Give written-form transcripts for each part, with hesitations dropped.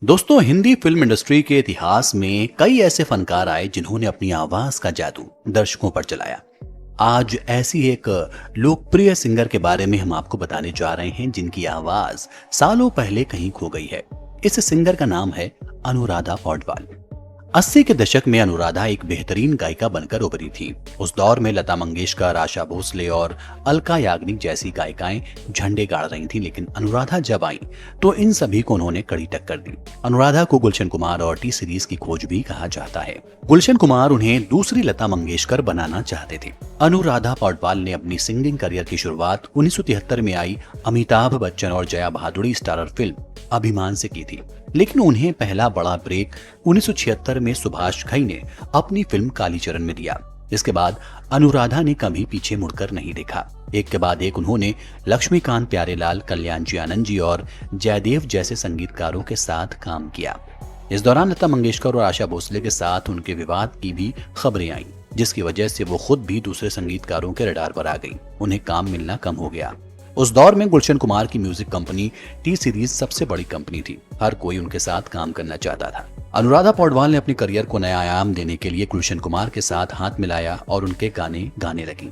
दोस्तों, Hindi film industry के इतिहास में कई ऐसे फनकार आए जिन्होंने अपनी आवाज का जादू दर्शकों पर चलाया। आज ऐसी एक लोकप्रिय सिंगर के बारे में हम आपको बताने जा रहे हैं जिनकी आवाज सालों पहले कहीं खो गई है। इस सिंगर का नाम है अनुराधा पौडवाल। 80 के दशक में अनुराधा एक बेहतरीन गायिका बनकर उभरी थी। उस दौर में लता मंगेशकर, आशा भोसले और अलका याग्निक जैसी गायिकाएं झंडे गाड़ रही थीं, लेकिन अनुराधा जब आई तो इन सभी को उन्होंने कड़ी टक्कर दी। अनुराधा को गुलशन कुमार और टी सीरीज की खोज भी कहा जाता है। गुलशन कुमार उन्हें दूसरी लता मंगेशकर बनाना चाहते थे। अनुराधा पौडवाल ने अपनी सिंगिंग करियर की शुरुआत 1973 में आई अमिताभ बच्चन और जया भादुड़ी स्टारर फिल्म अभिमान से की थी, लेकिन उन्हें पहला बड़ा ब्रेक 1976 में सुभाष घई ने अपनी फिल्म कालीचरण में दिया। इसके बाद अनुराधा ने कभी पीछे मुड़कर नहीं देखा। एक के बाद एक उन्होंने लक्ष्मीकांत प्यारेलाल, कल्याण जी आनंद जी और जयदेव जैसे संगीतकारों के साथ काम किया। इस दौरान लता मंगेशकर और आशा भोसले के साथ उनके विवाद की भी खबरें आईं, जिसकी वजह से वो खुद भी दूसरे संगीतकारों के रडार पर आ गई। उन्हें काम मिलना कम हो गया। उस दौर में गुलशन कुमार की म्यूजिक कंपनी टी सीरीज सबसे बड़ी कंपनी थी। हर कोई उनके साथ काम करना चाहता था। अनुराधा पौडवाल ने अपने करियर को नया आयाम देने के लिए गुलशन कुमार के साथ हाथ मिलाया और उनके गाने गाने लगी।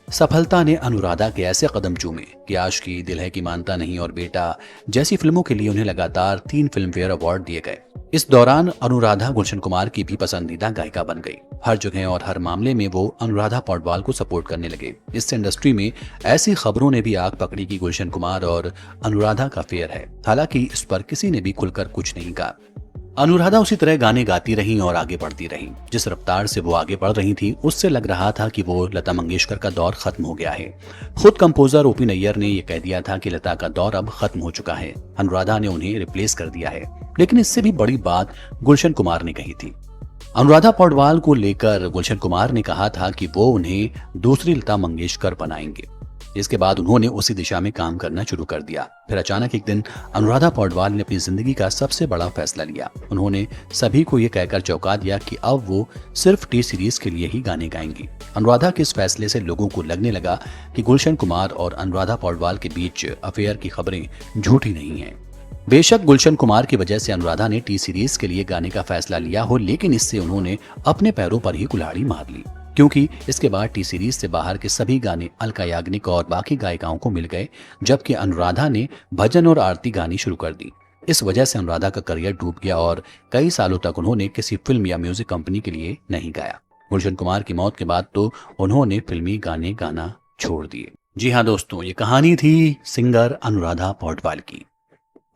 सफलता ने अनुराधा के ऐसे कदम चूमे कि आशिकी, दिल है कि मानता नहीं और बेटा जैसी फिल्मों के लिए उन्हें लगातार 3 फिल्म फेयर अवार्ड दिए गए। इस दौरान अनुराधा गुलशन कुमार की भी पसंदीदा गायिका बन गई। हर जगह और हर मामले में वो अनुराधा पौडवाल को सपोर्ट करने लगे। इससे इंडस्ट्री में ऐसी खबरों ने भी आग पकड़ी कि गुलशन कुमार और अनुराधा का फेयर है। हालांकि इस पर किसी ने भी खुलकर कुछ नहीं कहा। अनुराधा उसी तरह गाने गाती रहीं और आगे बढ़ती रहीं। जिस रफ्तार से वो आगे बढ़ रही थी, उससे लग रहा था कि वो लता मंगेशकर का दौर खत्म हो गया है। खुद कंपोजर ओपी नैयर ने यह कह दिया था कि लता का दौर अब खत्म हो चुका है। अनुराधा ने उन्हें रिप्लेस कर दिया है। लेकिन इससे भी बड़ी बात गुलशन कुमार ने कही थी। अनुराधा पौडवाल को लेकर गुलशन कुमार ने कहा था कि वो उन्हें दूसरी लता मंगेशकर बनाएंगे। इसके बाद उन्होंने उसी दिशा में काम करना शुरू कर दिया। फिर अचानक एक दिन अनुराधा पौडवाल ने अपनी जिंदगी का सबसे बड़ा फैसला लिया। उन्होंने सभी को यह कहकर चौंका दिया कि अब वो सिर्फ टी सीरीज के लिए ही गाने गाएंगी। अनुराधा के इस फैसले से लोगों को लगने लगा कि गुलशन कुमार और अनुराधा पौडवाल के बीच अफेयर की खबरें झूठी नहीं हैं। बेशक गुलशन कुमार की वजह से अनुराधा ने टी सीरीज के लिए गाने का फैसला लिया हो, लेकिन इससे उन्होंने अपने पैरों पर ही कुल्हाड़ी मार ली, क्योंकि इसके बाद टी सीरीज से बाहर के सभी गाने अलका याग्निक और बाकी गायिकाओं को मिल गए, जबकि अनुराधा ने भजन और आरती गानी शुरू कर दी। इस वजह से अनुराधा का करियर डूब गया और कई सालों तक उन्होंने किसी फिल्म या म्यूजिक कंपनी के लिए नहीं गाया। गुलशन कुमार की मौत के बाद तो उन्होंने फिल्मी गाने गाना छोड़ दिए। जी हाँ दोस्तों, ये कहानी थी सिंगर अनुराधा पौडवाल की।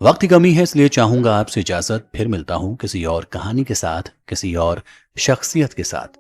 वक्त की कमी है, इसलिए चाहूंगा आपसे इजाजत। फिर मिलता हूं किसी और कहानी के साथ, किसी और शख्सियत के साथ।